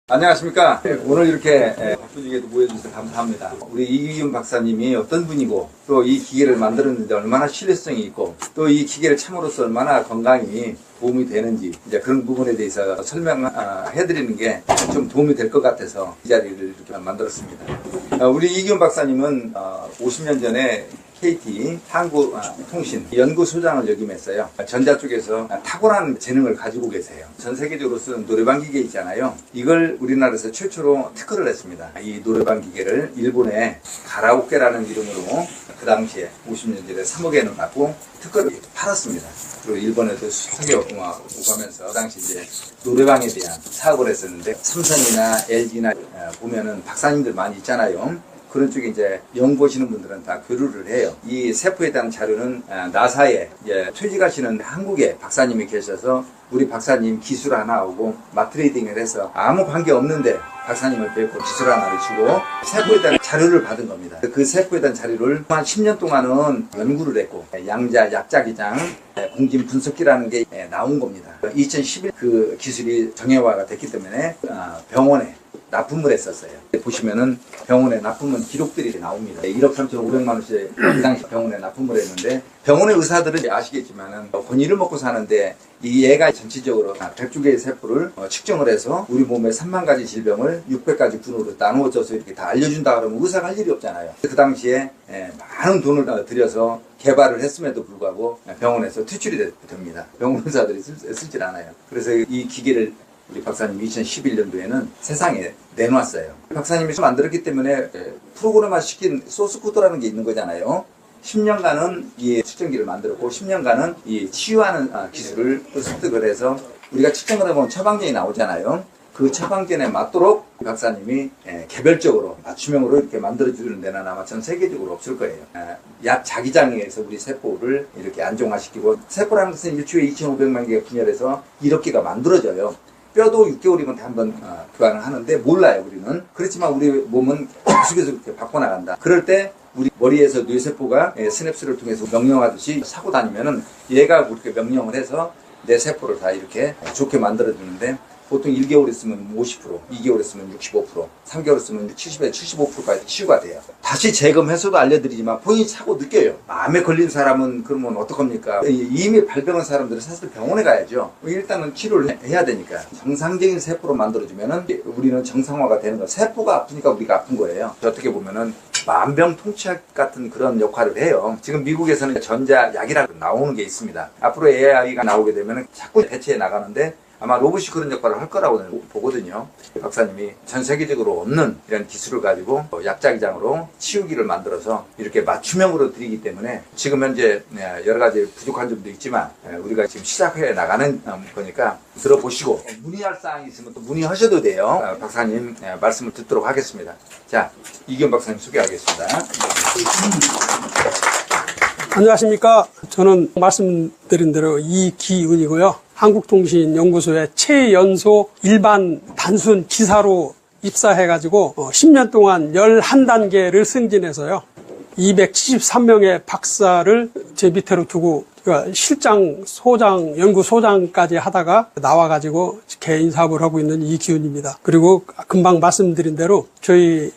안녕하십니까. 오늘 이렇게 바쁘시게도 모여주셔서 감사합니다. 우리 이기훈 박사님이 어떤 분이고 또 이 기계를 만들었는데 얼마나 신뢰성이 있고 또 이 기계를 참으로써 얼마나 건강이 도움이 되는지 이제 그런 부분에 대해서 설명해드리는 게 좀 도움이 될 것 같아서 이 자리를 이렇게 만들었습니다. 우리 이기훈 박사님은 50년 전에 KT 한국통신 연구소장을 역임했어요. 전자 쪽에서 탁월한 재능을 가지고 계세요. 전 세계적으로 쓰는 노래방 기계 있잖아요. 이걸 우리나라에서 최초로 특허를 했습니다. 이 노래방 기계를 일본의 가라오케라는 이름으로 그 당시에 50년 전에 3억엔을 받고 특허를 팔았습니다. 그리고 일본에도 수석에 오가면서 그 당시 이제 노래방에 대한 사업을 했었는데 삼성이나 LG나 보면은 박사님들 많이 있잖아요. 그런 쪽에 이제 연구하시는 분들은 다 교류를 해요. 이 세포에 대한 자료는 나사에 퇴직하시는 한국에 박사님이 계셔서 우리 박사님 기술 하나 오고 마트레이딩을 해서 아무 관계 없는데 박사님을 뵙고 기술 하나를 주고 세포에 대한 자료를 받은 겁니다. 그 세포에 대한 자료를 한 10년 동안은 연구를 했고 양자, 약자기장, 공진 분석기라는 게 나온 겁니다. 2011 그 기술이 정형화가 됐기 때문에 병원에 납품을 했었어요. 보시면은 병원에 납품은 기록들이 나옵니다. 1억 3,500만 원씩 그 당시 병원에 납품을 했는데 병원의 의사들은 아시겠지만은 권위를 먹고 사는데 이 얘가 전체적으로 102개의 세포를 측정을 해서 우리 몸의 3만 가지 질병을 600가지 군으로 나누어져서 이렇게 다 알려준다 그러면 의사가 할 일이 없잖아요. 그 당시에 많은 돈을 들여서 개발을 했음에도 불구하고 병원에서 퇴출이 됩니다. 병원 의사들이 쓰질 않아요. 그래서 이 기계를 우리 박사님 2011년도에는 세상에 내놓았어요. 박사님이 만들었기 때문에 프로그램화 시킨 소스 코드라는 게 있는 거잖아요. 10년간은 이 측정기를 만들었고 10년간은 이 치유하는 기술을 습득을 해서 우리가 측정을 해보면 처방전이 나오잖아요. 그 처방전에 맞도록 박사님이 개별적으로 맞춤형으로 이렇게 만들어주는 데는 아마 전 세계적으로 없을 거예요. 약 자기장에서 우리 세포를 이렇게 안정화시키고 세포라는 것은 일주일에 2,500만 개가 분열해서 1억 개가 만들어져요. 뼈도 6개월이면 다 한번 교환을 하는데 몰라요, 우리는. 그렇지만 우리 몸은 계속해서 이렇게 바꿔나간다. 그럴 때 우리 머리에서 뇌세포가 스냅스를 통해서 명령하듯이 사고 다니면은 얘가 그렇게 명령을 해서 내 세포를 다 이렇게 좋게 만들어주는데 보통 1개월 있으면 50%, 2개월 있으면 65%, 3개월 있으면 70에서 75%까지 치유가 돼요. 다시 재검해서도 알려드리지만 본인이 차고 느껴요. 암에 걸린 사람은 그러면 어떡합니까? 이미 발병한 사람들은 사실 병원에 가야죠. 일단은 치료를 해야 되니까. 정상적인 세포로 만들어주면은 우리는 정상화가 되는 거예요. 세포가 아프니까 우리가 아픈 거예요. 어떻게 보면은 만병통치약 같은 그런 역할을 해요. 지금 미국에서는 전자약이라고 나오는 게 있습니다. 앞으로 AI가 나오게 되면은 자꾸 대체해 나가는데 아마 로봇이 그런 역할을 할 거라고 보거든요. 박사님이 전 세계적으로 없는 이런 기술을 가지고 약자기장으로 치유기를 만들어서 이렇게 맞춤형으로 드리기 때문에 지금 현재 여러 가지 부족한 점도 있지만 우리가 지금 시작해 나가는 거니까 들어보시고 문의할 사항이 있으면 또 문의하셔도 돼요. 박사님 말씀을 듣도록 하겠습니다. 자, 이기훈 박사님 소개하겠습니다. 안녕하십니까. 저는 말씀드린 대로 이기훈이고요. 한국통신연구소의 최연소 일반 단순 기사로 입사해가지고 10년 동안 11단계를 승진해서요. 273명의 박사를 제 밑으로 두고 실장, 소장, 연구소장까지 하다가 나와가지고 개인 사업을 하고 있는 이기훈입니다. 그리고 금방 말씀드린 대로 저희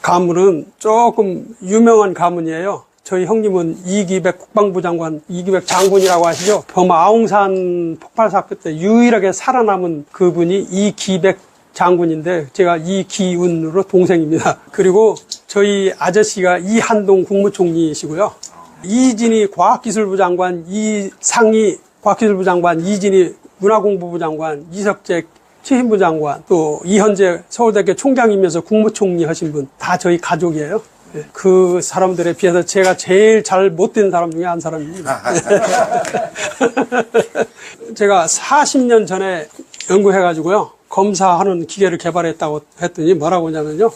가문은 조금 유명한 가문이에요. 저희 형님은 이기백 국방부 장관, 이기백 장군이라고 하시죠. 버마 아웅산 폭발 사건 때 유일하게 살아남은 그분이 이기백 장군인데 제가 이기훈으로 동생입니다. 그리고 저희 아저씨가 이한동 국무총리이시고요. 이진희 과학기술부 장관, 이상희 과학기술부 장관, 이진희 문화공부부 장관, 이석재 취임부 장관, 또 이현재 서울대학교 총장이면서 국무총리 하신 분 다 저희 가족이에요. 그 사람들에 비해서 제가 제일 잘 못된 사람 중에 한 사람입니다. 제가 40년 전에 연구해가지고요. 검사하는 기계를 개발했다고 했더니 뭐라고 하냐면요.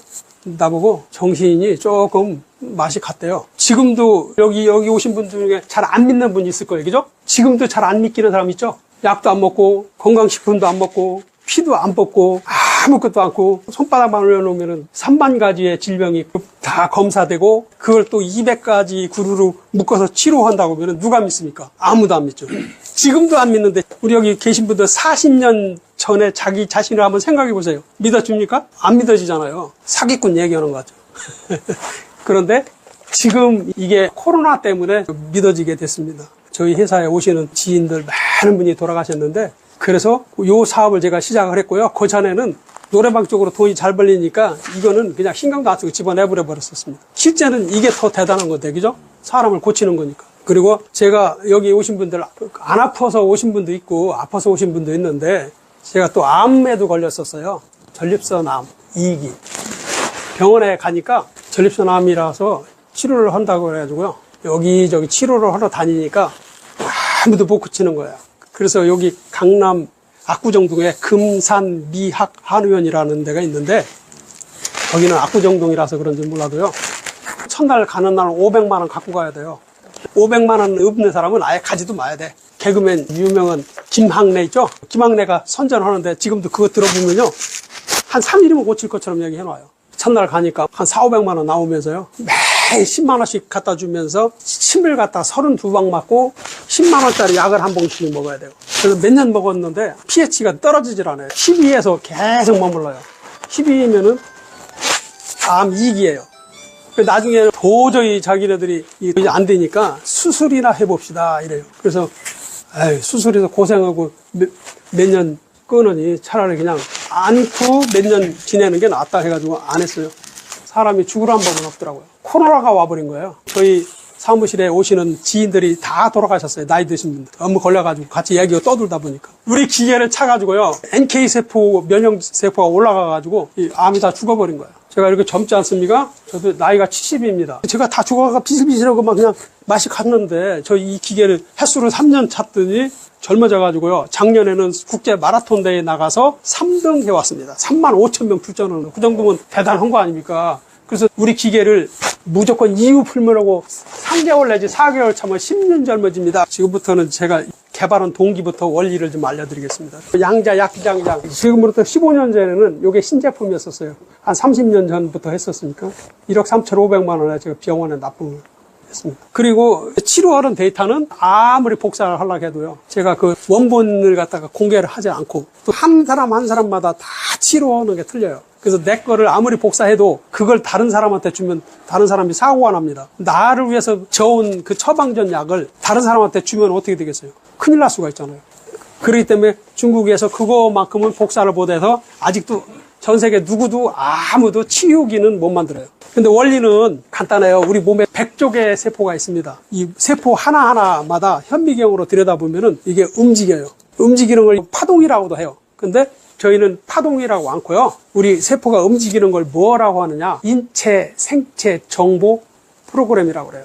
나보고 정신이 조금 맛이 갔대요. 지금도 여기 오신 분 중에 잘 안 믿는 분이 있을 거예요. 그죠? 지금도 잘 안 믿기는 사람 있죠? 약도 안 먹고, 건강식품도 안 먹고, 피도 안 뽑고, 아무것도 않고 손바닥만 올려놓으면 3만 가지의 질병이 다 검사되고 그걸 또 200가지 구루로 묶어서 치료한다고 하면 누가 믿습니까? 아무도 안 믿죠. 지금도 안 믿는데 우리 여기 계신 분들 40년 전에 자기 자신을 한번 생각해 보세요. 믿어줍니까? 안 믿어지잖아요. 사기꾼 얘기하는 거죠. 그런데 지금 이게 코로나 때문에 믿어지게 됐습니다. 저희 회사에 오시는 지인들 많은 분이 돌아가셨는데 그래서 이 사업을 제가 시작을 했고요. 그 전에는 노래방 쪽으로 돈이 잘 벌리니까 이거는 그냥 신경도 안 쓰고 집어내버려 버렸었습니다. 실제는 이게 더 대단한 건데, 그죠? 사람을 고치는 거니까. 그리고 제가 여기 오신 분들 안 아파서 오신 분도 있고 아파서 오신 분도 있는데 제가 또 암에도 걸렸었어요. 전립선 암 2기. 병원에 가니까 전립선 암이라서 치료를 한다고 그래가지고요. 여기저기 치료를 하러 다니니까 아무도 못 고치는 거예요. 그래서 여기 강남 압구정동에 금산미학 한의원이라는 데가 있는데 거기는 압구정동이라서 그런지 몰라도요. 첫날 가는 날 500만 원 갖고 가야 돼요. 500만 원 없는 사람은 아예 가지도 마야 돼. 개그맨 유명한 김학래 있죠? 김학래가 선전하는데 지금도 그거 들어보면요. 한 3일이면 고칠 것처럼 얘기해놔요. 첫날 가니까 한 4,500만 원 나오면서요. 매일 10만 원씩 갖다 주면서 침을 갖다 32방 맞고 10만 원짜리 약을 한 봉씩 먹어야 돼요. 그래서 몇 년 먹었는데 pH가 떨어지질 않아요. 12에서 계속 머물러요. 12면은 암 2기예요. 나중에 도저히 자기네들이 이제 안 되니까 수술이나 해봅시다 이래요. 그래서 수술해서 고생하고 몇 년 끊으니 차라리 그냥 안고 몇 년 지내는 게 낫다 해가지고 안 했어요. 사람이 죽으라는 법은 없더라고요. 코로나가 와버린 거예요. 저희 사무실에 오시는 지인들이 다 돌아가셨어요. 나이 드신 분들. 업무 걸려가지고 같이 얘기가 떠들다 보니까. 우리 기계를 차가지고요. NK세포, 면역세포가 올라가가지고 이 암이 다 죽어버린 거예요. 제가 이렇게 젊지 않습니까? 저도 나이가 70입니다. 제가 다 죽어가 비실비실하고 막 그냥 맛이 갔는데 저 이 기계를 횟수를 3년 찼더니 젊어져가지고요. 작년에는 국제 마라톤 대회에 나가서 3등 해왔습니다. 35,000명 출전하는 그 정도면 대단한 거 아닙니까? 그래서 우리 기계를 무조건 이유 풀면하고 3개월 내지 4개월 차면 10년 젊어집니다. 지금부터는 제가 개발한 동기부터 원리를 좀 알려드리겠습니다. 양자, 약장장. 지금부터 15년 전에는 이게 신제품이었었어요. 한 30년 전부터 했었으니까 1억 3,500만 원에 제가 병원에 납품을 했습니다. 그리고 치료하는 데이터는 아무리 복사를 하려고 해도요. 제가 그 원본을 갖다가 공개를 하지 않고 또 한 사람 한 사람마다 다 치료하는 게 틀려요. 그래서 내 거를 아무리 복사해도 그걸 다른 사람한테 주면 다른 사람이 사고가 납니다. 나를 위해서 저온 그 처방전 약을 다른 사람한테 주면 어떻게 되겠어요? 큰일 날 수가 있잖아요. 그렇기 때문에 중국에서 그거만큼은 복사를 못해서 아직도 전 세계 누구도 아무도 치유기는 못 만들어요. 근데 원리는 간단해요. 우리 몸에 100쪽의 세포가 있습니다. 이 세포 하나하나마다 현미경으로 들여다보면은 이게 움직여요. 움직이는 걸 파동이라고도 해요. 근데 저희는 파동이라고 않고요. 우리 세포가 움직이는 걸 뭐라고 하느냐? 인체 생체 정보 프로그램이라고 그래요.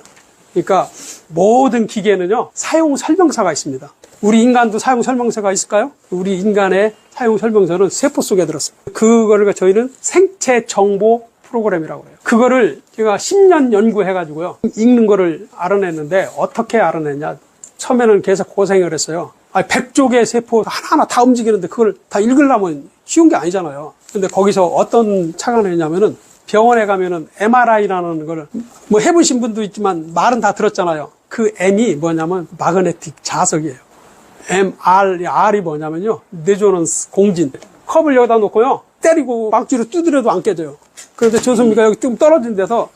그러니까 모든 기계는요. 사용 설명서가 있습니다. 우리 인간도 사용 설명서가 있을까요? 우리 인간의 사용 설명서는 세포 속에 들었습니다. 그거를 저희는 생체 정보 프로그램이라고 해요. 그거를 제가 10년 연구해가지고요. 읽는 거를 알아냈는데 어떻게 알아냈냐. 처음에는 계속 고생을 했어요. 100쪽의 세포 하나하나 다 움직이는데 그걸 다 읽으려면 쉬운 게 아니잖아요. 근데 거기서 어떤 착안을 했냐면은 병원에 가면은 MRI라는 걸 뭐 해보신 분도 있지만 말은 다 들었잖아요. 그 M이 뭐냐면 마그네틱 자석이에요. R이 뭐냐면요. 레조넌스 공진. 컵을 여기다 놓고요. 때리고 막지로 두드려도 안 깨져요. 그런데 조선미가 여기 좀 떨어진 데서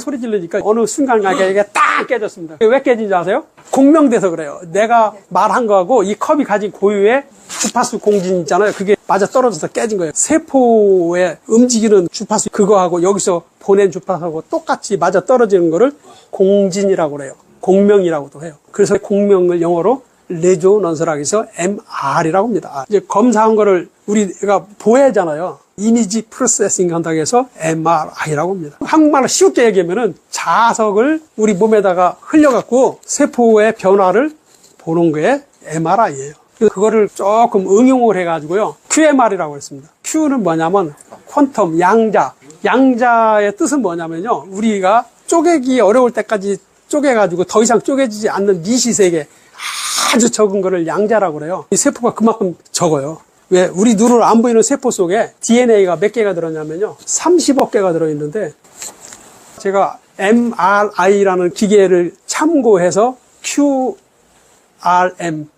소리 지르니까 어느 순간가게 이게 딱 깨졌습니다. 왜 깨진지 아세요? 공명돼서 그래요. 내가 말한 거하고 이 컵이 가진 고유의 주파수 공진 있잖아요. 그게 맞아 떨어져서 깨진 거예요. 세포에 움직이는 주파수 그거하고 여기서 보낸 주파수하고 똑같이 맞아 떨어지는 거를 공진이라고 그래요. 공명이라고도 해요. 그래서 공명을 영어로 레조넌스라고 해서 MR이라고 합니다. 이제 검사한 거를 우리가 보해잖아요. 이미지 프로세싱 한다고 해서 MRI라고 합니다. 한국말로 쉽게 얘기하면은 자석을 우리 몸에다가 흘려갖고 세포의 변화를 보는 게 MRI예요. 그거를 조금 응용을 해가지고요. QMR이라고 했습니다. Q는 뭐냐면 퀀텀, 양자. 양자의 뜻은 뭐냐면요. 우리가 쪼개기 어려울 때까지 쪼개가지고 더 이상 쪼개지지 않는 미시세계 아주 적은 거를 양자라고 그래요. 이 세포가 그만큼 적어요. 왜 우리 눈으로 안 보이는 세포 속에 DNA가 몇 개가 들었냐면요. 30억 개가 들어있는데 제가 MRI라는 기계를 참고해서 QRM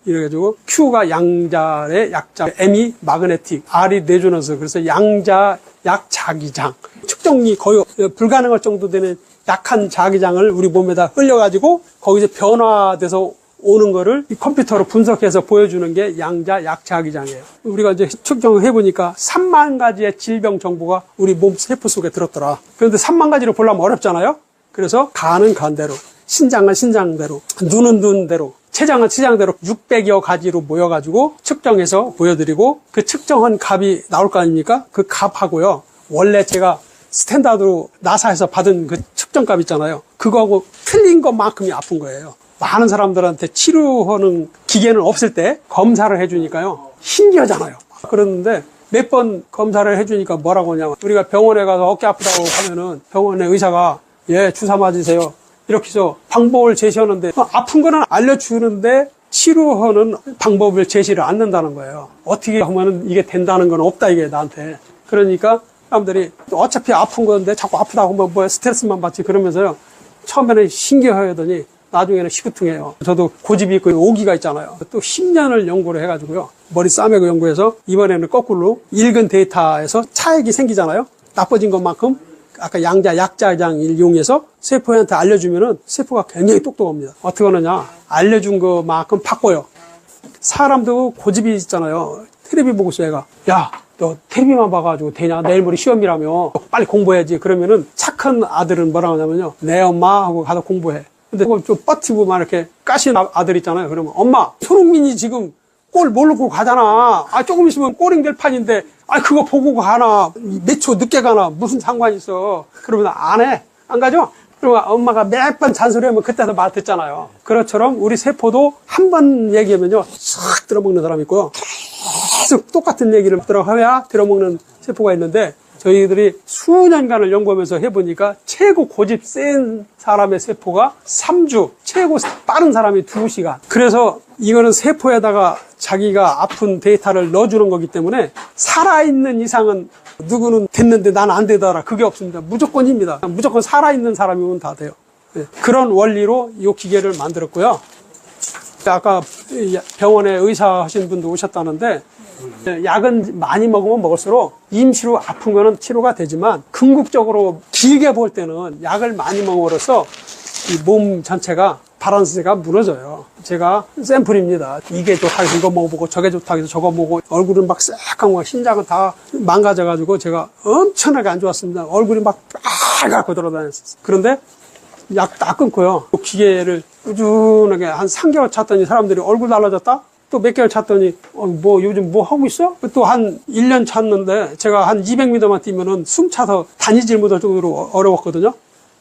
이래가지고 Q가 양자의 약자, M이 마그네틱, R이 레조넌스, 그래서 양자 약자기장 측정이 거의 불가능할 정도 되는 약한 자기장을 우리 몸에다 흘려가지고 거기서 변화돼서 오는 거를 이 컴퓨터로 분석해서 보여주는 게 양자 약자기장이에요. 우리가 이제 측정을 해보니까 3만 가지의 질병 정보가 우리 몸 세포 속에 들었더라. 그런데 3만 가지를 보려면 어렵잖아요. 그래서 간은 간대로, 신장은 신장대로, 눈은 눈대로, 체장은 체장대로 600여 가지로 모여가지고 측정해서 보여드리고 그 측정한 값이 나올 거 아닙니까? 그 값하고요. 원래 제가 스탠다드로 나사에서 받은 그 측정값 있잖아요. 그거하고 틀린 것만큼이 아픈 거예요. 많은 사람들한테 치료하는 기계는 없을 때 검사를 해주니까요. 신기하잖아요. 그러는데 몇 번 검사를 해주니까 뭐라고 하냐면 우리가 병원에 가서 어깨 아프다고 하면은 병원의 의사가 예, 주사 맞으세요. 이렇게 해서 방법을 제시하는데 아픈 거는 알려주는데 치료하는 방법을 제시를 않는다는 거예요. 어떻게 하면 이게 된다는 건 없다 이게 나한테. 그러니까 사람들이 어차피 아픈 건데 자꾸 아프다고 하면 뭐 스트레스만 받지 그러면서요. 처음에는 신기하더니 나중에는 시구퉁해요. 저도 고집이 있고 오기가 있잖아요. 또 10년을 연구를 해가지고요. 머리 싸매고 연구해서 이번에는 거꾸로 읽은 데이터에서 차액이 생기잖아요. 나빠진 것만큼 아까 양자 약자장을 이용해서 세포한테 알려주면은 세포가 굉장히 똑똑합니다. 어떻게 하느냐? 알려준 것만큼 바꿔요. 사람도 고집이 있잖아요. 텔레비 보고서 얘가 야, 너 텔레비만 봐가지고 되냐? 내일 모레 시험이라며 빨리 공부해야지. 그러면은 착한 아들은 뭐라고 하냐면요. 내 엄마 하고 가서 공부해. 근데 그걸 좀 뻗치고 막 이렇게 까신 아들 있잖아요. 그러면 엄마, 손흥민이 지금 골 모르고 가잖아. 아, 조금 있으면 골인 될 판인데, 아, 그거 보고 가나. 몇 초 늦게 가나. 무슨 상관이 있어. 그러면 안 해. 안 가죠? 그러면 엄마가 몇 번 잔소리하면 그때도 말 듣잖아요. 그것처럼 우리 세포도 한 번 얘기하면요. 싹 들어먹는 사람이 있고요. 계속 똑같은 얘기를 들어가야 들어먹는 세포가 있는데, 저희들이 수년간을 연구하면서 해보니까 최고 고집 센 사람의 세포가 3주, 최고 빠른 사람이 2시간. 그래서 이거는 세포에다가 자기가 아픈 데이터를 넣어주는 거기 때문에 살아있는 이상은 누구는 됐는데 나는 안 되더라. 그게 없습니다. 무조건입니다. 무조건 살아있는 사람이면 다 돼요. 네. 그런 원리로 이 기계를 만들었고요. 아까 병원에 의사 하신 분도 오셨다는데 약은 많이 먹으면 먹을수록 임시로 아픈 거는 치료가 되지만 궁극적으로 길게 볼 때는 약을 많이 먹음으로써 이 몸 전체가 바란스가 무너져요. 제가 샘플입니다. 이게 좋다 해서 이거 먹어보고 저게 좋다 해서 저거 먹고 얼굴은 막 새까만 거 심장은 다 망가져가지고 제가 엄청나게 안 좋았습니다. 얼굴이 막 빨갛고 돌아다녔었어요. 그런데 약 딱 끊고요. 기계를 꾸준하게 한 3개월 찾더니 사람들이 얼굴 달라졌다? 또 몇 개월 찾더니 뭐 요즘 뭐 하고 있어? 또 한 1년 찾는데 제가 한 200m만 뛰면은 숨 차서 다니질 못할 정도로 어려웠거든요.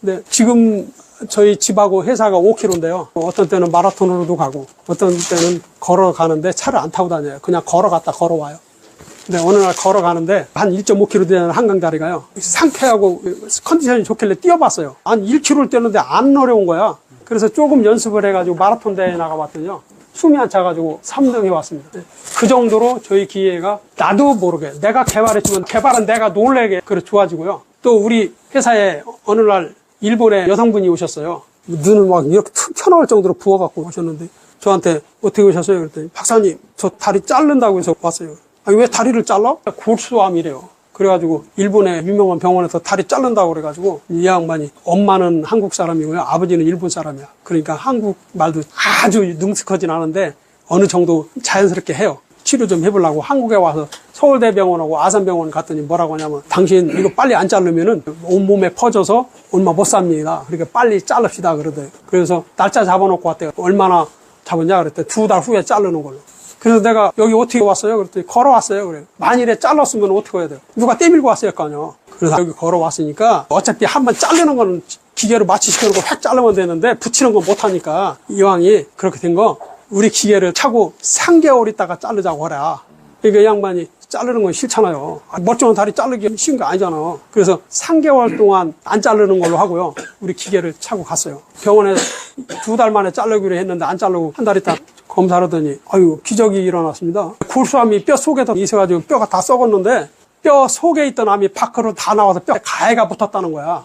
근데 지금 저희 집하고 회사가 5km인데요. 어떤 때는 마라톤으로도 가고 어떤 때는 걸어가는데 차를 안 타고 다녀요. 그냥 걸어갔다 걸어와요. 근데 어느 날 걸어가는데 한 1.5km 되는 한강다리가요. 상쾌하고 컨디션이 좋길래 뛰어봤어요. 한 1km를 뛰었는데 안 어려운 거야. 그래서 조금 연습을 해가지고 마라톤 대회에 나가봤더니요. 숨이 안 차가지고 3등 해왔습니다. 그 정도로 저희 기계가 나도 모르게 내가 개발했지만 개발은 내가 놀래게 그렇게 좋아지고요. 또 우리 회사에 어느 날 일본의 여성분이 오셨어요. 눈을 막 이렇게 툭 펴나올 정도로 부어갖고 오셨는데 저한테 어떻게 오셨어요? 그랬더니 박사님 저 다리 자른다고 해서 왔어요. 아니 왜 다리를 잘라? 골수암이래요. 그래가지고 일본의 유명한 병원에서 다리 자른다고 그래가지고 이 양반이 엄마는 한국 사람이고요. 아버지는 일본 사람이야. 그러니까 한국 말도 아주 능숙하진 않은데 어느 정도 자연스럽게 해요. 치료 좀 해보려고 한국에 와서 서울대병원하고 아산병원 갔더니 뭐라고 하냐면 당신 이거 빨리 안 자르면은 온몸에 퍼져서 얼마 못 삽니다. 그러니까 빨리 자릅시다 그러더래요. 그래서 날짜 잡아놓고 왔대요. 얼마나 잡았냐 그랬더니 2달 후에 자르는 걸로. 그래서 내가 여기 어떻게 왔어요? 그랬더니 걸어왔어요. 그래요. 만일에 잘랐으면 어떻게 해야 돼요? 누가 떼밀고 왔어요, 거 아니에요. 그래서 여기 걸어왔으니까 어차피 한번 자르는 거는 기계로 마취시켜놓고 획 자르면 되는데 붙이는 건 못하니까 이왕이 그렇게 된 거 우리 기계를 차고 3개월 있다가 자르자고 하라. 그러니까 이 양반이 자르는 건 싫잖아요. 멀쩡한 다리 자르기 쉬운 거 아니잖아. 그래서 3개월 동안 안 자르는 걸로 하고요. 우리 기계를 차고 갔어요. 병원에 2달 만에 자르기로 했는데 안 자르고 한 달 있다 검사를 하더니 아유 기적이 일어났습니다. 골수암이 뼈 속에서 있어가지고 뼈가 다 썩었는데 뼈 속에 있던 암이 밖으로 다 나와서 뼈에 가해가 붙었다는 거야.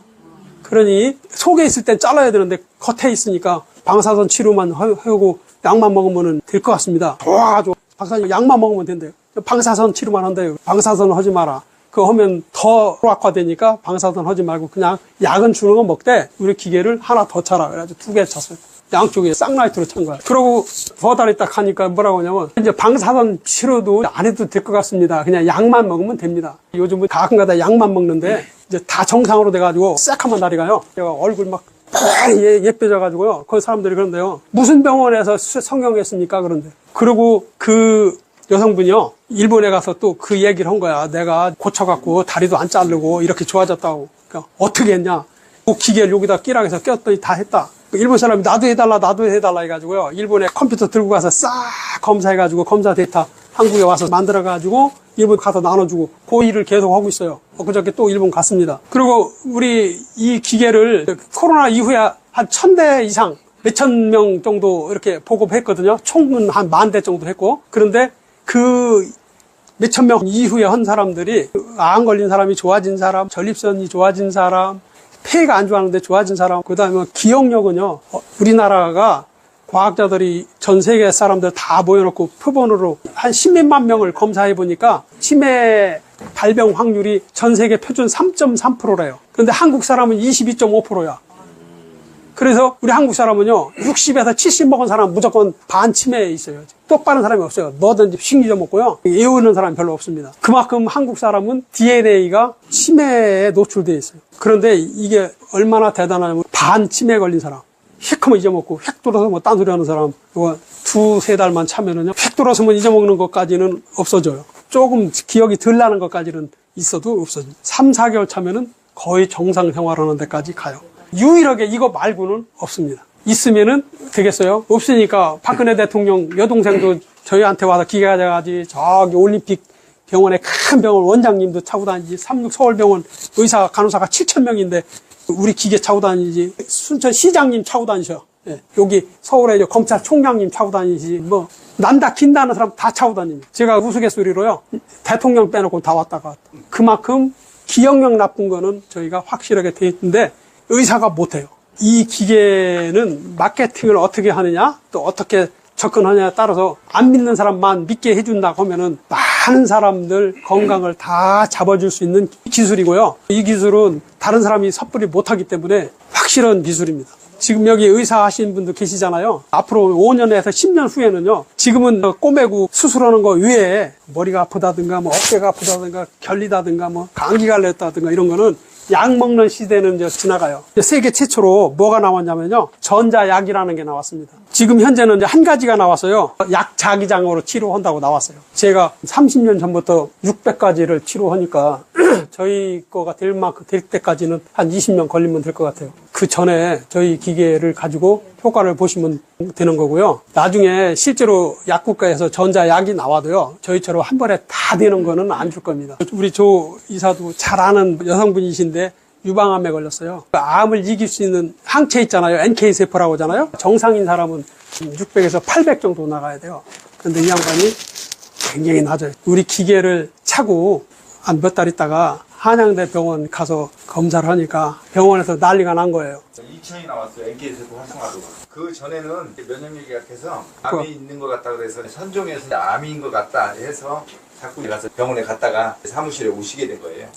그러니 속에 있을 땐 잘라야 되는데 겉에 있으니까 방사선 치료만 하고 약만 먹으면 될 것 같습니다. 좋아. 박사님 약만 먹으면 된대요. 방사선 치료만 한대요. 방사선 하지 마라. 그거 하면 더 악화되니까 방사선 하지 말고 그냥 약은 주는 거 먹되 우리 기계를 하나 더 차라. 그래가지고 2개 찼어요. 양쪽에 쌍라이트로 찬 거야. 그러고 두 달이 딱 하니까 뭐라고 하냐면 이제 방사선 치료도 안 해도 될 것 같습니다. 그냥 약만 먹으면 됩니다. 요즘은 가끔가다 약만 먹는데 이제 다 정상으로 돼가지고 새카만 다리가요. 제가 얼굴 막 예뻐져가지고요. 그 사람들이 그런데요. 무슨 병원에서 성형했습니까? 그런데. 그리고 그 여성분이요. 일본에 가서 또 그 얘기를 한 거야. 내가 고쳐갖고 다리도 안 자르고 이렇게 좋아졌다고. 그러니까 어떻게 했냐. 그 기계를 여기다 끼라고 해서 꼈더니 다 했다. 일본 사람이 나도 해달라 해가지고요. 일본에 컴퓨터 들고 가서 싹 검사해가지고 검사 데이터 한국에 와서 만들어가지고 일본 가서 나눠주고 그 일을 계속 하고 있어요. 그저께 또 일본 갔습니다. 그리고 우리 이 기계를 코로나 이후에 한 1000대 이상 몇천 명 정도 이렇게 보급했거든요. 총은 한 10,000대 정도 했고. 그런데 그 몇천 명 이후에 한 사람들이 암 걸린 사람이 좋아진 사람, 전립선이 좋아진 사람, 폐가 안 좋아하는데 좋아진 사람, 그 다음에 기억력은요, 우리나라가 과학자들이 전 세계 사람들 다 모여놓고 표본으로 한 10몇만 명을 검사해보니까 치매 발병 확률이 전 세계 표준 3.3%래요. 그런데 한국 사람은 22.5%야. 그래서 우리 한국 사람은요, 60에서 70 먹은 사람 무조건 반치매에 있어요. 똑바른 사람이 없어요. 뭐든지 싱기져 먹고요. 애우는 사람이 별로 없습니다. 그만큼 한국 사람은 DNA가 치매에 노출되어 있어요. 그런데 이게 얼마나 대단하냐면 반치매 걸린 사람, 휙하면 잊어먹고 휙 돌아서 뭐 딴소리 하는 사람, 이거 2-3달만 차면은요, 휙 돌아서면 잊어먹는 것까지는 없어져요. 조금 기억이 덜 나는 것까지는 있어도 없어져요. 3-4개월 차면은 거의 정상 생활하는 데까지 가요. 유일하게 이거 말고는 없습니다. 있으면은 되겠어요? 없으니까 박근혜 대통령 여동생도 저희한테 와서 기계 가져가지, 저기 올림픽 병원에 큰 병원 원장님도 차고 다니지, 삼육서울병원 의사 간호사가 7,000명인데 우리 기계 차고 다니지, 순천시장님 차고 다니셔. 예, 여기 서울에 검찰총장님 차고 다니지, 뭐 난다 긴다는 사람 다 차고 다닙니다. 제가 우스갯소리로요, 대통령 빼놓고 다 왔다가 왔다. 그만큼 기억력 나쁜 거는 저희가 확실하게 돼 있는데 의사가 못해요. 이 기계는 마케팅을 어떻게 하느냐, 또 어떻게 접근하냐에 따라서 안 믿는 사람만 믿게 해준다고 하면은 많은 사람들 건강을 다 잡아줄 수 있는 기술이고요. 이 기술은 다른 사람이 섣불리 못하기 때문에 확실한 기술입니다. 지금 여기 의사 하시는 분도 계시잖아요. 앞으로 5년에서 10년 후에는요, 지금은 꼬매고 수술하는 거 외에 머리가 아프다든가, 뭐 어깨가 아프다든가, 결리다든가, 뭐 감기가 걸렸다든가 이런 거는 약 먹는 시대는 이제 지나가요. 세계 최초로 뭐가 나왔냐면요, 전자약이라는 게 나왔습니다. 지금 현재는 이제 한 가지가 나왔어요. 약 자기장으로 치료한다고 나왔어요. 제가 30년 전부터 600가지를 치료하니까 저희 거가 될 때까지는 한 20년 걸리면 될 것 같아요. 그 전에 저희 기계를 가지고 효과를 보시면 되는 거고요. 나중에 실제로 약국가에서 전자약이 나와도요, 저희처럼 한 번에 다 되는 거는 안 줄 겁니다. 우리 조 이사도 잘 아는 여성분이신데 유방암에 걸렸어요. 암을 이길 수 있는 항체 있잖아요. NK세포라고 하잖아요. 정상인 사람은 600에서 800 정도 나가야 돼요. 그런데 이 양반이 굉장히 낮아요. 우리 기계를 차고 한 몇 달 있다가 한양대 병원 가서 검사를 하니까 병원에서 난리가 난 거예요. 2천이 나왔어요. NK세포 활성화도가. 그 전에는 면역력이 약해서 암이 있는 것 같다 그래서 선종해서 암인 것 같다 해서 자꾸 가서 병원에 갔다가 사무실에 오시게 된 거예요.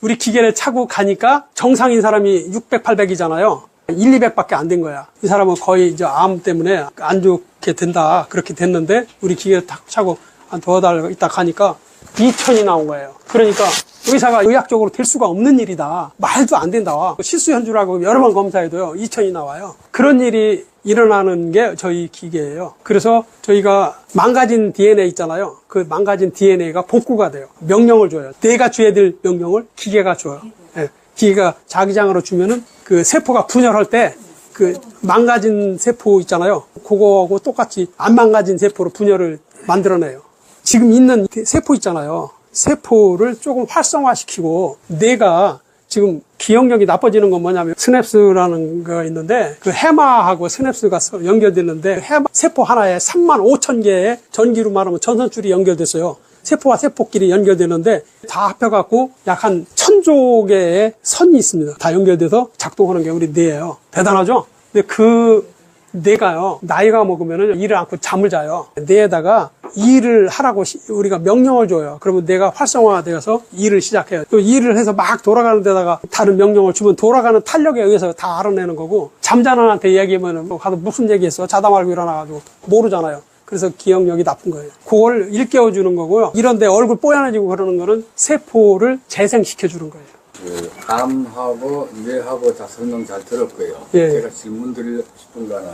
우리 기계를 차고 가니까 정상인 사람이 600, 800이잖아요. 1, 200밖에 안 된 거야. 이 사람은 거의 이제 암 때문에 안 좋게 된다. 그렇게 됐는데 우리 기계를 탁 차고 한 2달 있다 가니까 2천이 나온 거예요. 그러니까 의사가 의학적으로 될 수가 없는 일이다. 말도 안 된다. 실수 현주라고 여러 번 검사해도요, 2천이 나와요. 그런 일이 일어나는 게 저희 기계예요. 그래서 저희가 망가진 DNA 있잖아요. 그 망가진 DNA가 복구가 돼요. 명령을 줘요. 내가 줘야 될 명령을 기계가 줘요. 예. 기계가 자기장으로 주면은 그 세포가 분열할 때 그 망가진 세포 있잖아요. 그거하고 똑같이 안 망가진 세포로 분열을 만들어내요. 지금 있는 세포 있잖아요. 세포를 조금 활성화시키고 내가 지금 기억력이 나빠지는 건 뭐냐면 스냅스라는 거 있는데 그 해마하고 스냅스가 연결되는데 해마 세포 하나에 35,000개의 전기로 말하면 전선줄이 연결됐어요. 세포와 세포끼리 연결되는데 다 합혀갖고 약 한 1,000조 개의 선이 있습니다. 다 연결돼서 작동하는 게 우리 뇌예요. 대단하죠? 근데 그 뇌가요, 나이가 먹으면 일을 않고 잠을 자요. 뇌에다가 일을 하라고 우리가 명령을 줘요. 그러면 뇌가 활성화되어서 일을 시작해요. 또 일을 해서 막 돌아가는 데다가 다른 명령을 주면 돌아가는 탄력에 의해서 다 알아내는 거고, 잠자는 애한테 얘기하면 뭐 가서 무슨 얘기했어? 자다 말고 일어나가지고 모르잖아요. 그래서 기억력이 나쁜 거예요. 그걸 일깨워주는 거고요. 이런데 얼굴 뽀얀해지고 그러는 거는 세포를 재생시켜주는 거예요. 그 암하고 뇌하고 다 설명 잘 들었고요. 예. 제가 질문 드리고 싶은 거는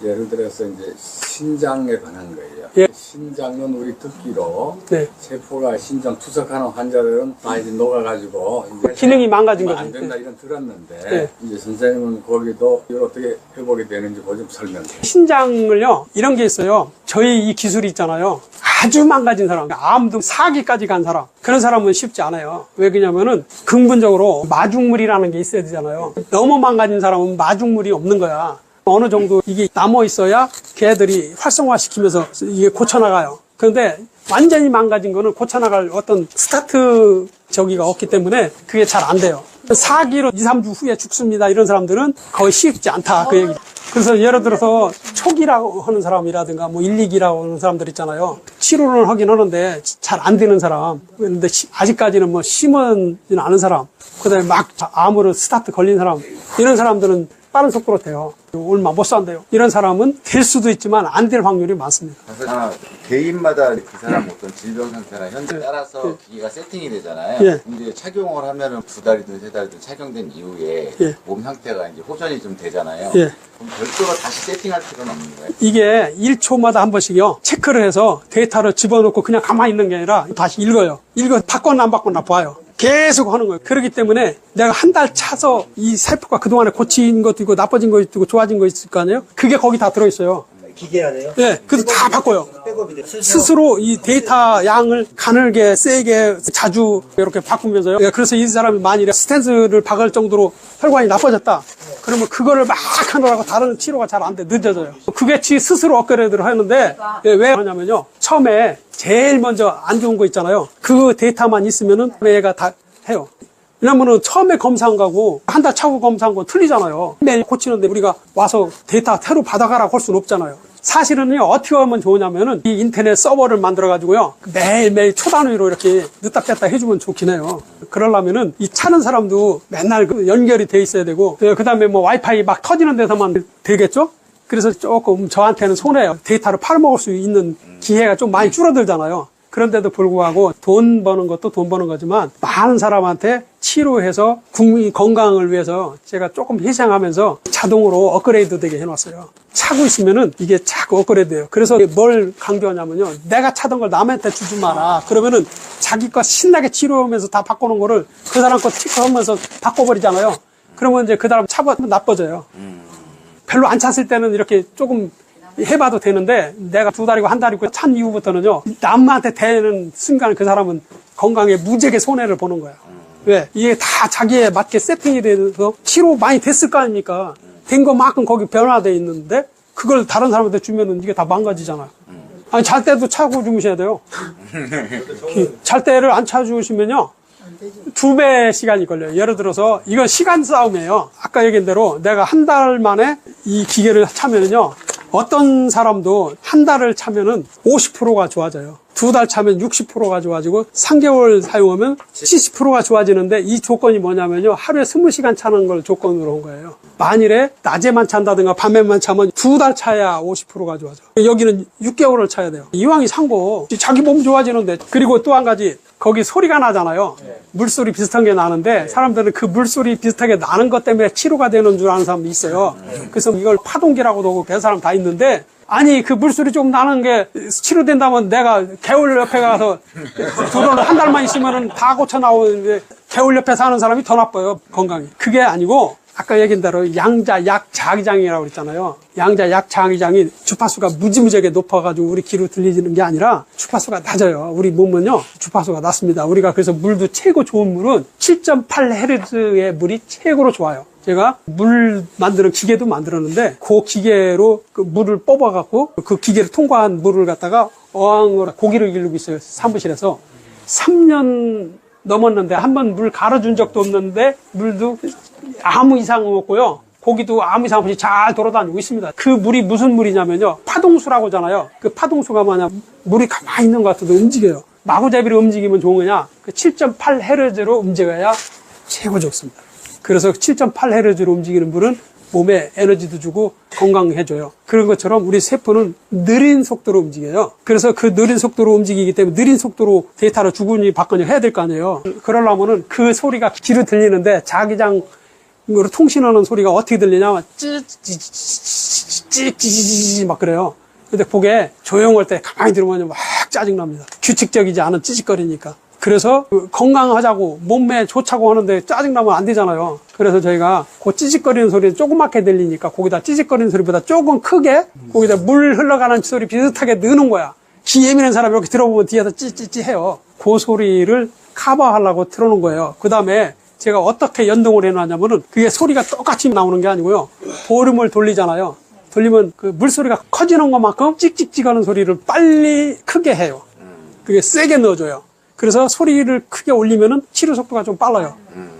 예를 들어서 이제 신장에 관한 거예요. 예. 신장은 우리 듣기로 네. 세포가 신장 투석하는 환자들은 다 이제 녹아가지고 이제 기능이 망가진 거죠. 안 된다 이런 들었는데 예. 이제 선생님은 거기도 이걸 어떻게 회복이 되는지 그거 좀 설명해. 신장을요, 이런 게 있어요. 저희 이 기술이 있잖아요. 아주 망가진 사람, 암도 4기까지 간 사람, 그런 사람은 쉽지 않아요. 왜 그러냐면은 근본적으로 마중물이라는 게 있어야 되잖아요. 너무 망가진 사람은 마중물이 없는 거야. 어느 정도 이게 남아 있어야 걔들이 활성화시키면서 이게 고쳐나가요. 그런데 완전히 망가진 거는 고쳐나갈 어떤 스타트 저기가 없기 때문에 그게 잘 안 돼요. 4기로 2, 3주 후에 죽습니다. 이런 사람들은 거의 쉽지 않다. 그 얘기. 그래서 예를 들어서 초기라고 하는 사람이라든가 뭐 1, 2기라고 하는 사람들 있잖아요. 치료를 하긴 하는데 잘 안 되는 사람. 그런데 아직까지는 뭐 심하지는 않은 사람. 그 다음에 막 암으로 스타트 걸린 사람. 이런 사람들은 빠른 속도로 돼요. 얼마 못 산대요. 이런 사람은 될 수도 있지만 안 될 확률이 많습니다. 그래서 개인마다 그 사람 어떤 질병 상태나 현재에 따라서 기기가 세팅이 되잖아요. 예. 근데 착용을 하면은 2달이든 3달이든 착용된 이후에 예. 몸 상태가 이제 호전이 좀 되잖아요. 예. 그럼 별도로 다시 세팅할 필요는 없는 거예요. 이게 1초마다 한 번씩요, 체크를 해서 데이터를 집어넣고 그냥 가만히 있는 게 아니라 다시 읽어요. 바꿨나 안 바꿨나 봐요. 계속 하는 거예요. 그렇기 때문에 내가 한 달 차서 이 세포가 그동안에 고친 것도 있고 나빠진 것도 있고 좋아진 거 있을 거 아니에요? 그게 거기 다 들어있어요. 기계 안에요? 예, 그래서 다 바꿔요. 백업이 돼. 스스로 이 데이터 양을 가늘게, 세게, 자주 이렇게 바꾸면서요. 예, 그래서 이 사람이 만일에 스탠스를 박을 정도로 혈관이 나빠졌다. 그러면 그거를 막 하느라고 다른 치료가 잘 안 돼. 늦어져요. 그게치 스스로 업그레이드를 하는데, 예, 왜 하냐면요. 처음에 제일 먼저 안 좋은 거 있잖아요. 그 데이터만 있으면은 얘가 다 해요. 왜냐면은 처음에 검사한 거하고 한 달 차고 검사한 건 틀리잖아요. 매일 고치는데 우리가 와서 데이터 새로 받아가라고 할 수는 없잖아요. 사실은요, 어떻게 하면 좋으냐면은 이 인터넷 서버를 만들어가지고요, 매일매일 초단위로 이렇게 늦다 뺐다 해주면 좋긴 해요. 그러려면은 이 차는 사람도 맨날 연결이 돼 있어야 되고, 그 다음에 뭐 와이파이 막 터지는 데서만 되겠죠? 그래서 조금 저한테는 손해요. 데이터를 팔아먹을 수 있는 기회가 좀 많이 줄어들잖아요. 그런데도 불구하고 돈 버는 것도 돈 버는 거지만 많은 사람한테 치료해서 국민 건강을 위해서 제가 조금 희생하면서 자동으로 업그레이드 되게 해놨어요. 차고 있으면은 이게 자꾸 업그레이드돼요. 그래서 뭘 강조하냐면요, 내가 차던 걸 남한테 주지 마라. 그러면은 자기 거 신나게 치료하면서 다 바꾸는 거를 그 사람 거 체크하면서 바꿔버리잖아요. 그러면 이제 그 사람 차가 나빠져요. 별로 안 찼을 때는 이렇게 조금 해봐도 되는데, 내가 2달이고 1달이고 찬 이후부터는요, 남한테 대는 순간 그 사람은 건강에 무지하게 손해를 보는 거야. 왜? 이게 다 자기에 맞게 세팅이 돼서 치료 많이 됐을 거 아닙니까? 된 것만큼 거기 변화돼 있는데, 그걸 다른 사람한테 주면은 이게 다 망가지잖아요. 아니, 잘 때도 차고 주무셔야 돼요. 잘 때를 안 차주시면요, 2배 시간이 걸려요. 예를 들어서 이건 시간 싸움이에요. 아까 얘기한 대로 내가 한 달 만에 이 기계를 차면은요, 어떤 사람도 한 달을 차면은 50%가 좋아져요. 2달 차면 60%가 좋아지고 3개월 사용하면 70%가 좋아지는데, 이 조건이 뭐냐면요, 하루에 20시간 차는 걸 조건으로 한 거예요. 만일에 낮에만 찬다든가 밤에만 차면 2달 차야 50%가 좋아져. 여기는 6개월을 차야 돼요. 이왕이 산 거 자기 몸 좋아지는데. 그리고 또 한 가지, 거기 소리가 나잖아요. 물소리 비슷한 게 나는데, 사람들은 그 물소리 비슷하게 나는 것 때문에 치료가 되는 줄 아는 사람도 있어요. 그래서 이걸 파동기라고도 하고 그 사람 다 있는데, 아니, 그 물소리 좀 나는 게 치료된다면 내가 개울 옆에 가서 들어는 한 달만 있으면은 다 고쳐 나오는데, 개울 옆에 사는 사람이 더 나빠요, 건강이. 그게 아니고 아까 얘기한 대로 양자 약 자기장이라고 그랬잖아요. 양자 약 자기장이 주파수가 무지무지하게 높아가지고 우리 귀로 들리지는 게 아니라 주파수가 낮아요. 우리 몸은요 주파수가 낮습니다. 우리가 그래서 물도 최고 좋은 물은 7.8Hz의 물이 최고로 좋아요. 제가 물 만드는 기계도 만들었는데 그 기계로 그 물을 뽑아갖고 그 기계를 통과한 물을 갖다가 어항으로 고기를 기르고 있어요. 사무실에서 3년 넘었는데 한 번 물 갈아준 적도 없는데 물도 아무 이상 없고요. 고기도 아무 이상 없이 잘 돌아다니고 있습니다. 그 물이 무슨 물이냐면요. 파동수라고 하잖아요. 그 파동수가 뭐냐. 물이 가만히 있는 것 같아도 움직여요. 마구잡이로 움직이면 좋은 거냐. 그 7.8Hz로 움직여야 최고 좋습니다. 그래서 7.8Hz로 움직이는 물은 몸에 에너지도 주고 건강해줘요. 그런 것처럼 우리 세포는 느린 속도로 움직여요. 그래서 그 느린 속도로 움직이기 때문에 느린 속도로 데이터를 주거니 받거니 해야 될 거 아니에요. 그러려면은 그 소리가 귀로 들리는데 자기장으로 통신하는 소리가 어떻게 들리냐면 찌찌찌찌찌찌 막 그래요. 근데 그게 조용할 때 가만히 들으면 막 짜증납니다. 규칙적이지 않은 찌직거리니까. 그래서 건강하자고 몸에 좋자고 하는데 짜증나면 안 되잖아요. 그래서 저희가 그 찌직거리는 소리는 조그맣게 들리니까 거기다 찌직거리는 소리보다 조금 크게 거기다 물 흘러가는 소리 비슷하게 넣는 거야. 귀 예민한 사람이 이렇게 들어보면 뒤에서 찌찌찌 해요. 그 소리를 커버하려고 틀어놓은 거예요. 그 다음에 제가 어떻게 연동을 해놨냐면은 그게 소리가 똑같이 나오는 게 아니고요. 볼륨을 돌리잖아요. 돌리면 그 물소리가 커지는 것만큼 찍찍찍 하는 소리를 빨리 크게 해요. 그게 세게 넣어줘요. 그래서 소리를 크게 올리면은 치료 속도가 좀 빨라요.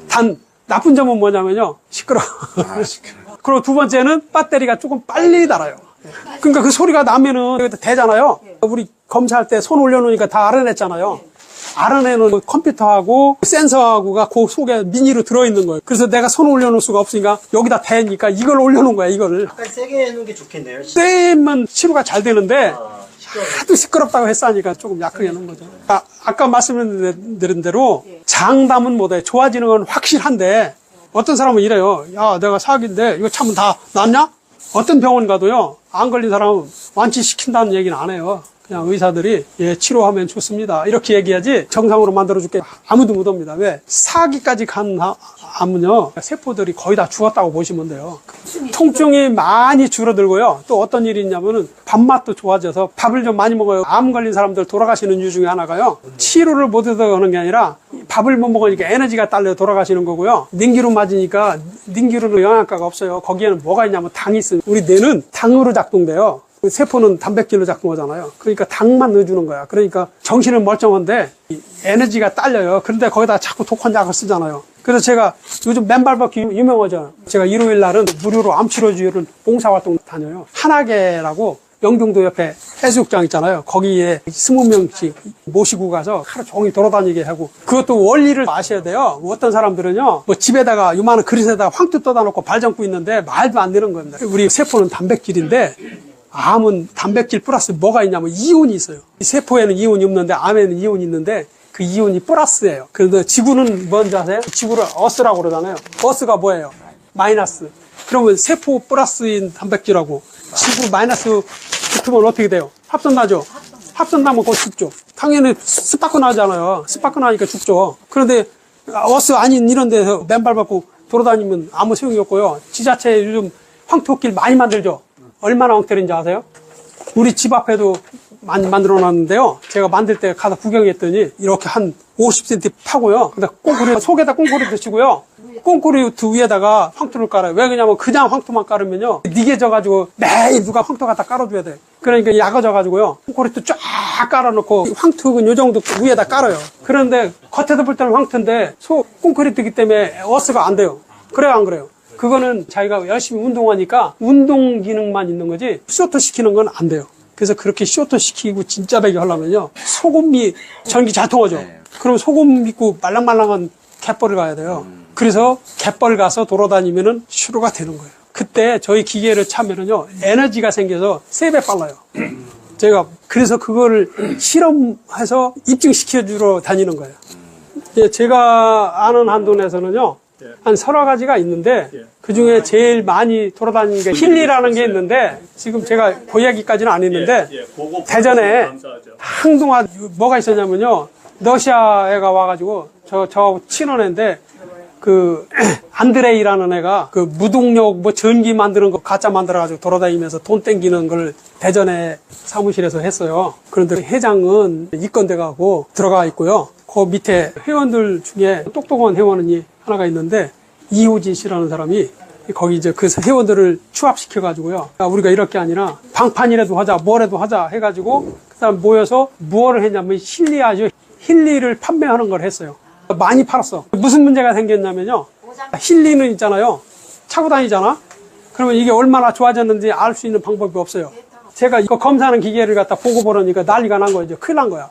단 나쁜 점은 뭐냐면요. 시끄러워. 그리고 두 번째는 배터리가 조금 빨리 닳아요. 그러니까 그 소리가 나면은 여기다 대잖아요. 우리 검사할 때 손 올려놓으니까 다 알아냈잖아요. 알아내는 컴퓨터하고 센서하고가 그 속에 미니로 들어있는 거예요. 그래서 내가 손 올려놓을 수가 없으니까 여기다 대니까 이걸 올려놓은 거야, 이거를. 약간 세게 해놓은 게 좋겠네요. 세면 치료가 잘 되는데 하도 시끄럽다고 했으니까 조금 약하게 하는 거죠. 아까 말씀드린 대로 장담은 못해. 좋아지는 건 확실한데 어떤 사람은 이래요. 야, 내가 사기인데 이거 참은 다 낫냐? 어떤 병원 가도요. 안 걸린 사람은 완치시킨다는 얘기는 안 해요. 그냥 의사들이 예, 치료하면 좋습니다. 이렇게 얘기하지 정상으로 만들어줄게 아무도 못 옵니다. 왜? 사기까지 간 암은요. 세포들이 거의 다 죽었다고 보시면 돼요. 통증이 많이 줄어들고요. 또 어떤 일이 있냐면은 밥맛도 좋아져서 밥을 좀 많이 먹어요. 암 걸린 사람들 돌아가시는 이유 중에 하나가요. 치료를 못 해서 하는 게 아니라 밥을 못 먹으니까 에너지가 딸려 돌아가시는 거고요. 냉기로 맞으니까 냉기로는 영양가가 없어요. 거기에는 뭐가 있냐면 당이 있어요. 우리 뇌는 당으로 작동돼요. 세포는 단백질로 작동하잖아요. 그러니까 당만 넣어주는 거야. 그러니까 정신은 멀쩡한데 에너지가 딸려요. 그런데 거기다 자꾸 독한 약을 쓰잖아요. 그래서 제가 요즘 맨발벗기 유명하잖아요. 제가 일요일 날은 무료로 암치료주를 봉사활동 다녀요. 한화계라고 영종도 옆에 해수욕장 있잖아요. 거기에 20명씩 모시고 가서 하루 종일 돌아다니게 하고 그것도 원리를 아셔야 돼요. 어떤 사람들은요. 뭐 집에다가 요만한 그릇에다가 황토 떠다 놓고 발 잠고 있는데 말도 안 되는 겁니다. 우리 세포는 단백질인데 암은 단백질 플러스 뭐가 있냐면 이온이 있어요. 이 세포에는 이온이 없는데 암에는 이온이 있는데 그 이온이 플러스예요. 그런데 지구는 뭔지 아세요? 지구를 어스라고 그러잖아요. 어스가 뭐예요? 마이너스. 그러면 세포 플러스인 단백질하고 지구 마이너스 붙으면 어떻게 돼요? 합선나죠? 합선나면 곧 죽죠. 당연히 스파크 나잖아요. 스파크 나니까 죽죠. 그런데 어스 아닌 이런 데서 맨발 밟고 돌아다니면 아무 소용이 없고요. 지자체에 요즘 황토길 많이 만들죠. 얼마나 엉터리인지 아세요? 우리 집 앞에도 많이 만들어 놨는데요. 제가 만들 때 가서 구경했더니 이렇게 한 50cm 파고요. 근데 꽁크리 속에다 꽁크리도 치고요. 꽁크리트 위에다가 황토를 깔아요. 왜 그러냐면 그냥 황토만 깔으면요. 니게져가지고 매일 누가 황토 갖다 깔아줘야 돼. 그러니까 약아져가지고요. 꽁크리트 쫙 깔아놓고 황토는 요 정도 위에다 깔아요. 그런데 겉에서 볼 때는 황토인데 꽁크리트이기 때문에 어스가 안 돼요. 그래요, 안 그래요? 그거는 자기가 열심히 운동하니까 운동 기능만 있는 거지 쇼트 시키는 건 안 돼요. 그래서 그렇게 쇼트 시키고 진짜 배기 하려면요. 소금이 전기 잘 통하죠. 그럼 소금 믿고 말랑말랑한 갯벌을 가야 돼요. 그래서 갯벌 가서 돌아다니면은 치료가 되는 거예요. 그때 저희 기계를 차면은요. 에너지가 생겨서 3배 빨라요. 제가 그래서 그거를 실험해서 입증시켜주러 다니는 거예요. 제가 아는 한도 내에서는요. 한 서너 가지가 있는데 그 중에 제일 많이 돌아다니는 게 힐리라는 게 있는데 지금 제가 그 얘기까지는 안 했는데 대전에 한동안 뭐가 있었냐면요. 러시아 애가 와가지고 저 친원애인데 그 안드레이라는 애가 그 무동력 뭐 전기 만드는 거 가짜 만들어가지고 돌아다니면서 돈 땡기는 걸 대전에 사무실에서 했어요. 그런데 회장은 이건돼 가고 들어가 있고요. 그 밑에 회원들 중에 똑똑한 회원이 하나가 있는데 이호진 씨라는 사람이 거기 이제 그 회원들을 추합시켜가지고요. 우리가 이럴 게 아니라 방판이라도 하자, 뭐라도 하자 해가지고 그 사람 모여서 무엇을 했냐면 힐리아죠. 힐리를 판매하는 걸 했어요. 많이 팔았어. 무슨 문제가 생겼냐면요. 힐리는 있잖아요. 차고 다니잖아. 그러면 이게 얼마나 좋아졌는지 알 수 있는 방법이 없어요. 제가 이거 검사하는 기계를 갖다 보고 보라니까 난리가 난 거예요. 큰일 난 거야.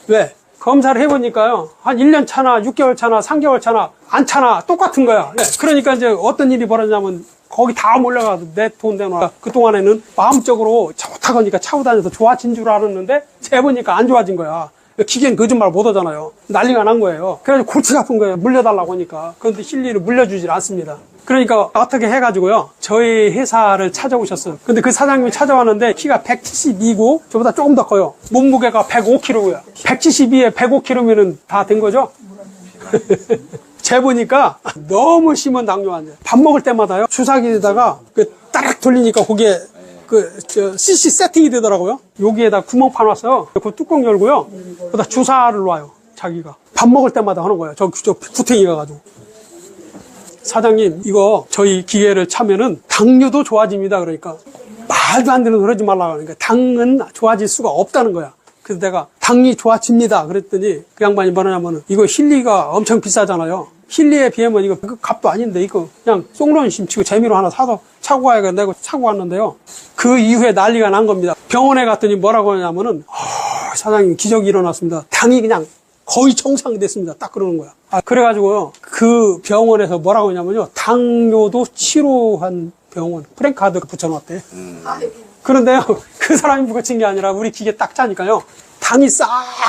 왜? 검사를 해보니까요. 한 1년 차나 6개월 차나 3개월 차나 안 차나 똑같은 거야. 네. 그러니까 이제 어떤 일이 벌어지냐면 거기 다 몰려가서 내 돈 내놔. 그동안에는 마음적으로 좋다고 하니까 차고 다녀서 좋아진 줄 알았는데 재보니까 안 좋아진 거야. 기계는 거짓말 못 하잖아요. 난리가 난 거예요. 그래서 골치 아픈 거예요. 물려달라고 하니까. 그런데 힐리를 물려주질 않습니다. 그러니까 어떻게 해가지고요. 저희 회사를 찾아오셨어요. 근데 그 사장님이 찾아왔는데 키가 172고 저보다 조금 더 커요. 몸무게가 105kg고요. 172에 105kg면은 다 된 거죠? 재보니까 너무 심한 당뇨 환자. 밥 먹을 때마다요. 주사기에다가 따락 돌리니까 거기에 CC 세팅이 되더라고요. 여기에다 구멍 파놨어요. 그 뚜껑 열고요. 거기다 주사를 놔요. 자기가. 밥 먹을 때마다 하는 거예요. 저 구탱이가 가지고. 사장님, 이거 저희 기계를 차면은 당뇨도 좋아집니다. 그러니까 말도 안 되는 소리 하지 말라고 하니까 당은 좋아질 수가 없다는 거야. 그래서 내가 당이 좋아집니다. 그랬더니 그 양반이 뭐냐면은 이거 힐리가 엄청 비싸잖아요. 힐리에 비하면 이거 그 값도 아닌데 이거 그냥 쏙론심 치고 재미로 하나 사서 차고 가야겠다. 내가 차고 왔는데요. 그 이후에 난리가 난 겁니다. 병원에 갔더니 뭐라고 하냐면은 사장님 기적이 일어났습니다. 당이 그냥 거의 정상됐습니다. 딱 그러는 거야. 그래가지고요. 그 병원에서 뭐라고 하냐면요. 당뇨도 치료한 병원. 프랭카드 붙여놨대. 그런데요. 그 사람이 붙인 게 아니라 우리 기계 딱 짜니까요. 당이 싹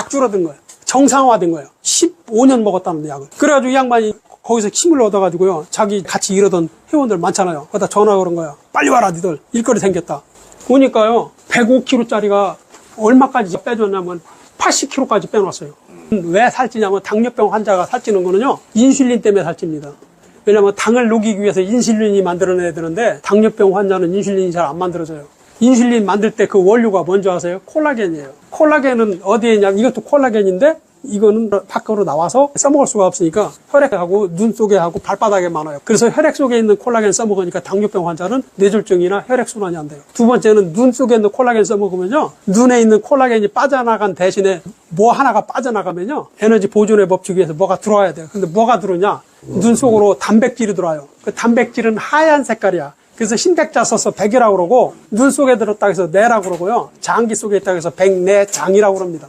줄어든 거예요. 정상화된 거예요. 15년 먹었다는데 약을. 그래가지고 이 양반이 거기서 힘을 얻어가지고요. 자기 같이 일하던 회원들 많잖아요. 거기다 전화 그런 거야. 빨리 와라 니들. 일거리 생겼다. 보니까요. 105kg짜리가 얼마까지 빼줬냐면 80kg까지 빼놨어요. 왜 살찌냐면 당뇨병 환자가 살찌는 거는요. 인슐린 때문에 살찝니다. 왜냐면 당을 녹이기 위해서 인슐린이 만들어내야 되는데 당뇨병 환자는 인슐린이 잘 안 만들어져요. 인슐린 만들 때 그 원료가 뭔지 아세요? 콜라겐이에요. 콜라겐은 어디에 있냐면 이것도 콜라겐인데 이거는 밖으로 나와서 써먹을 수가 없으니까 혈액하고 눈 속에 하고 발바닥에 많아요. 그래서 혈액 속에 있는 콜라겐 써먹으니까 당뇨병 환자는 뇌졸중이나 혈액순환이 안 돼요. 두 번째는 눈 속에 있는 콜라겐 써먹으면요. 눈에 있는 콜라겐이 빠져나간 대신에 뭐 하나가 빠져나가면요. 에너지 보존의 법칙에서 뭐가 들어와야 돼요. 근데 뭐가 들어오냐? 눈 속으로 단백질이 들어와요. 그 단백질은 하얀 색깔이야. 그래서 흰백자 써서 백이라고 그러고 눈 속에 들었다 해서 뇌라고 그러고요. 장기 속에 있다 해서 백내장이라고 그럽니다.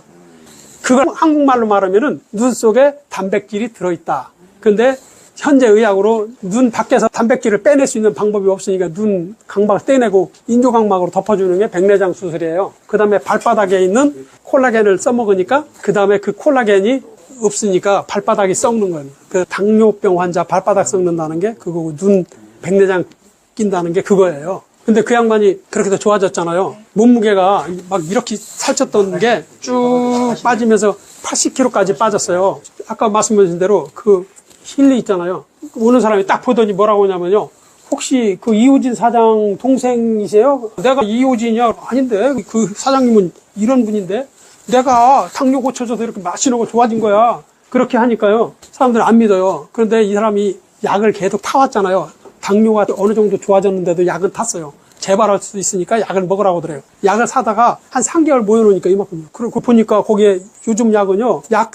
그걸 한국말로 말하면은 눈 속에 단백질이 들어있다. 근데 현재 의학으로 눈 밖에서 단백질을 빼낼 수 있는 방법이 없으니까 눈 각막을 떼내고 인조각막으로 덮어주는 게 백내장 수술이에요. 그 다음에 발바닥에 있는 콜라겐을 써먹으니까 그 다음에 그 콜라겐이 없으니까 발바닥이 썩는 거예요. 그 당뇨병 환자 발바닥 썩는다는 게 그거고 눈 백내장 낀다는 게 그거예요. 근데 그 양반이 그렇게 더 좋아졌잖아요. 몸무게가 막 이렇게 살쪘던 게 쭉 빠지면서 80kg까지 빠졌어요. 아까 말씀하신 대로 그 힐리 있잖아요. 오는 사람이 딱 보더니 뭐라고 하냐면요. 혹시 그 이호진 사장 동생이세요? 내가 이호진이야? 아닌데. 그 사장님은 이런 분인데. 내가 당뇨 고쳐줘서 이렇게 마시는 거 좋아진 거야. 그렇게 하니까요. 사람들은 안 믿어요. 그런데 이 사람이 약을 계속 타왔잖아요. 당뇨가 어느 정도 좋아졌는데도 약은 탔어요. 재발할 수 있으니까 약을 먹으라고 그래요. 약을 사다가 한 3개월 모여놓으니까 이만큼. 그리고 보니까 거기에 요즘 약은요. 약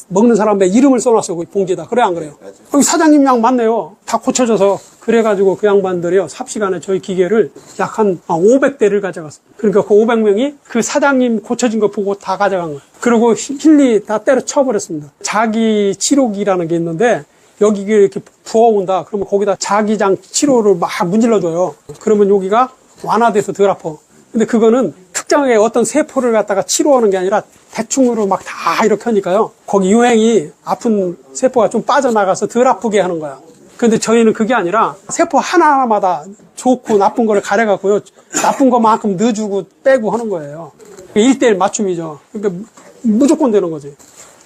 먹는 사람의 이름을 써놨어요. 그 봉지에다. 그래 안 그래요? 거기 사장님 약 맞네요. 다 고쳐져서. 그래가지고 그 양반들이요. 삽시간에 저희 기계를 약 한 500대를 가져갔어요. 그러니까 그 500명이 그 사장님 고쳐진 거 보고 다 가져간 거예요. 그리고 힐리 다 때려쳐버렸습니다. 자기 치료기라는 게 있는데 여기 이렇게 부어온다. 그러면 거기다 자기장 치료를 막 문질러줘요. 그러면 여기가 완화돼서 덜 아파. 근데 그거는 특정의 어떤 세포를 갖다가 치료하는 게 아니라 대충으로 막 다 이렇게 하니까요. 거기 유행이 아픈 세포가 좀 빠져나가서 덜 아프게 하는 거야. 근데 저희는 그게 아니라 세포 하나하나마다 좋고 나쁜 거를 가려갖고요. 나쁜 것만큼 넣어주고 빼고 하는 거예요. 1대1 맞춤이죠. 그러니까 무조건 되는 거지.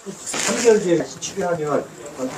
3개월 뒤에 치료하면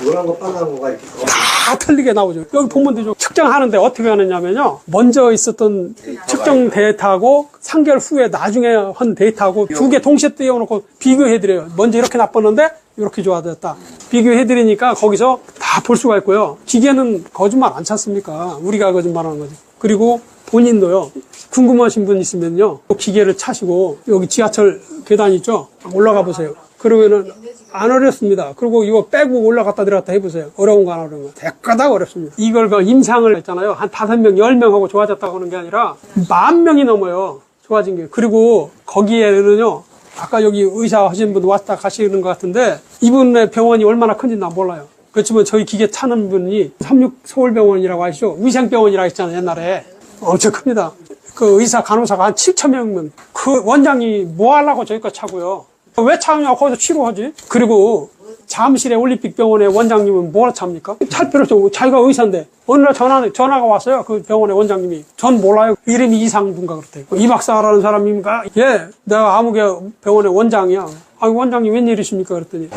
노란 거 빨간 거가 이렇게 다 다 틀리게 나오죠. 여기 보면 되죠. 측정하는데 어떻게 하느냐면요. 먼저 있었던 측정 데이터하고 3개월 후에 나중에 한 데이터하고 두 개 동시에 띄워놓고 비교해드려요. 먼저 이렇게 나빴는데 이렇게 좋아졌다. 비교해드리니까 거기서 다 볼 수가 있고요. 기계는 거짓말 안 찾습니까? 우리가 거짓말하는 거지. 그리고 본인도요. 궁금하신 분 있으면요. 기계를 차시고 여기 지하철 계단 있죠? 올라가 보세요. 그러면은 안 어렵습니다. 그리고 이거 빼고 올라갔다 내려갔다 해보세요. 어려운 거 안 어려운 거. 대가닥 어렵습니다. 이걸 그 임상을 했잖아요. 한 5명, 10명하고 좋아졌다고 하는 게 아니라 10,000명이 넘어요. 좋아진 게. 그리고 거기에는요. 아까 여기 의사 하신 분 왔다 가시는 것 같은데 이분의 병원이 얼마나 큰지 난 몰라요. 그렇지만 저희 기계 차는 분이 36 서울병원이라고 아시죠? 위생병원이라고 했잖아요. 옛날에. 엄청 큽니다. 그 의사, 간호사가 한 7,000명. 그 원장이 뭐 하려고 저기까지 차고요. 왜 차냐? 거기서 치료하지. 그리고 잠실의 올림픽병원의 원장님은 뭐라 찹니까? 찰 필요 없죠. 자기가 의사인데. 어느 날 전화가 왔어요. 그 병원의 원장님이. 전 몰라요. 이름이 이상분가 그렇대요. 이 박사라는 사람입니까? 예, 내가 아무개 병원의 원장이야. 아, 원장님 웬일이십니까? 그랬더니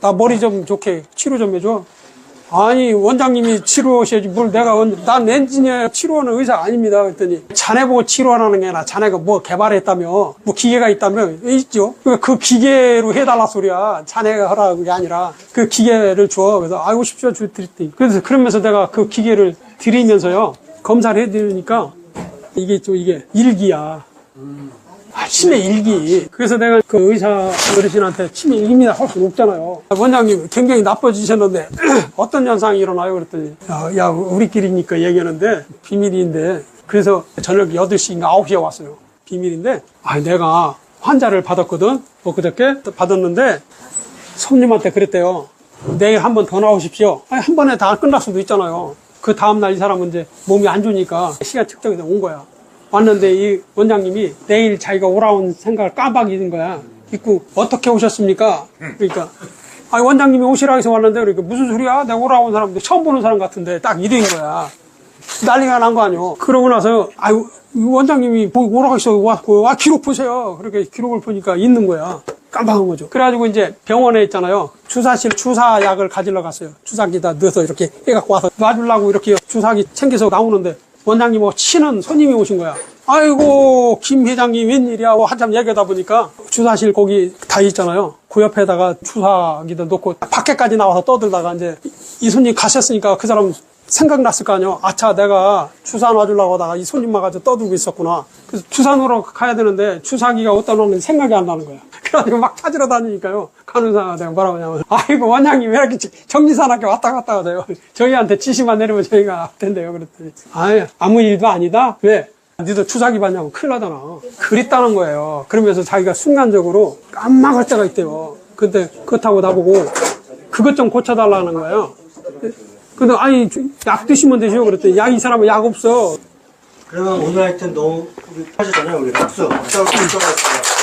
나 머리 좀 좋게 치료 좀 해줘. 아니 원장님이 치료하셔야지 뭘 난 엔지니어 치료하는 의사 아닙니다. 그랬더니 자네 보고 치료하라는 게 아니라 자네가 뭐 개발했다며 뭐 기계가 있다며 있죠. 그 기계로 해달라 소리야. 자네가 하라는 게 아니라 그 기계를 줘. 그래서 알고 싶죠. 드릴게. 그래서 그러면서 내가 그 기계를 드리면서요 검사를 해드리니까 이게 일기야. 치매 일기. 그래서 내가 그 의사 어르신한테 치매 일기입니다 할 수 없잖아요. 원장님 굉장히 나빠지셨는데 어떤 현상이 일어나요? 그랬더니 야 우리끼리니까 얘기하는데 비밀인데 그래서 저녁 8시인가 9시에 왔어요. 비밀인데 내가 환자를 받았거든. 그저께 받았는데 손님한테 그랬대요. 내일 한 번 더 나오십시오. 한 번에 다 끝날 수도 있잖아요. 그 다음날 이 사람은 이제 몸이 안 좋으니까 시간 측정해서 온 거야. 왔는데 이 원장님이 내일 자기가 오라온 생각을 깜빡 잊은 거야. 있고 어떻게 오셨습니까? 그러니까 원장님이 오시라고 해서 왔는데 그러니까 무슨 소리야? 내가 오라온 사람인데 처음 보는 사람 같은데 딱 이런 거야. 난리가 난 거 아니오. 그러고 나서 원장님이 오라고 해서 왔고 기록 보세요. 그렇게 기록을 보니까 있는 거야. 깜빡한 거죠. 그래가지고 이제 병원에 있잖아요. 주사실 주사약을 가지러 갔어요. 주사기다 넣어서 이렇게 해갖고 와서 놔주려고 이렇게 주사기 챙겨서 나오는데 원장님하고 치는 손님이 오신 거야. 아이고 김 회장님 웬일이야 하고 한참 얘기하다 보니까 주사실 거기 다 있잖아요. 그 옆에다가 주사기도 놓고 밖에까지 나와서 떠들다가 이제 이 손님 가셨으니까 그 사람 생각났을 거 아니에요. 아차 내가 주사 놔주려고 하다가 이 손님만 가지고 떠들고 있었구나. 그래서 주사 놓으러 가야 되는데 주사기가 어디다 놓는지 생각이 안 나는 거야. 그래가지고 막 찾으러 다니니까요. 간호사가 내가 뭐라고 하냐면 아이고 원장님 왜 이렇게 정지산하게 왔다 갔다 하세요. 저희한테 지시만 내리면 저희가 할 텐데요. 그랬더니 아무 일도 아니다. 왜? 니도 주사기 받냐고 큰일 나잖아. 그랬다는 거예요. 그러면서 자기가 순간적으로 깜빡할 때가 있대요. 근데 그렇다고 나보고 그것 좀 고쳐달라는 거예요. 근데 약 드시면 되시오. 그랬더니 이 사람은 약 없어. 그러면 오늘 하여튼 너무 우리 하셨잖아요. 우리 박수. 박수 한번 쳐봤어요.